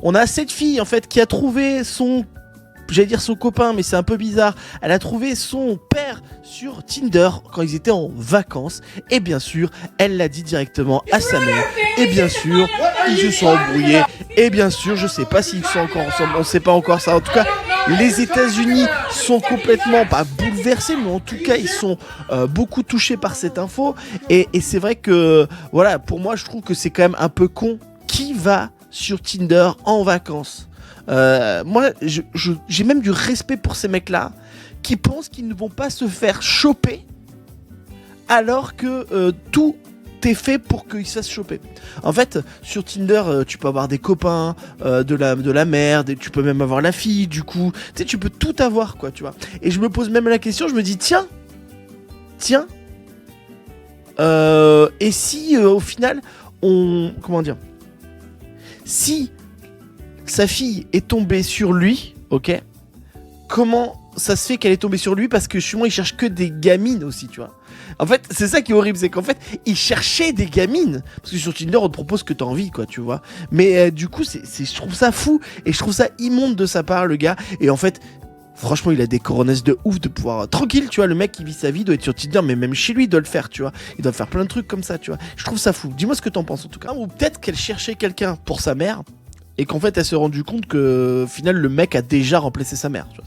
On a cette fille en fait qui a trouvé son, j'allais dire son copain, mais c'est un peu bizarre. Elle a trouvé son père sur Tinder quand ils étaient en vacances. Et bien sûr, elle l'a dit directement à sa mère. Et bien sûr, ils se sont embrouillés. Et bien sûr, je sais pas s'ils sont encore ensemble. On sait pas encore ça. En tout cas, les États-Unis sont complètement pas bouleversés, mais en tout cas, ils sont beaucoup touchés par cette info. Et c'est vrai que, voilà, pour moi, je trouve que c'est quand même un peu con. Qui va sur Tinder en vacances? Moi, j'ai même du respect pour ces mecs-là qui pensent qu'ils ne vont pas se faire choper alors que tout est fait pour qu'ils se fassent choper. En fait, sur Tinder, tu peux avoir des copains, de la mère, tu peux même avoir la fille, du coup. Tu sais, tu peux tout avoir, quoi, tu vois. Et je me pose même la question, je me dis, tiens, et si au final, comment dire, si sa fille est tombée sur lui, ok, comment ça se fait qu'elle est tombée sur lui? Parce que justement, il cherche que des gamines aussi, tu vois. En fait, c'est ça qui est horrible, c'est qu'en fait, il cherchait des gamines. Parce que sur Tinder, on te propose que t'as envie, quoi, tu vois. Mais du coup, je trouve ça fou et je trouve ça immonde de sa part, le gars. Et en fait, franchement, il a des coronesses de ouf de pouvoir tranquille, tu vois. Le mec qui vit sa vie doit être sur Tinder, mais même chez lui, il doit le faire, tu vois. Il doit faire plein de trucs comme ça, tu vois. Je trouve ça fou. Dis-moi ce que t'en penses en tout cas. Ou peut-être qu'elle cherchait quelqu'un pour sa mère et qu'en fait, elle s'est rendue compte que, au final, le mec a déjà remplacé sa mère, tu vois.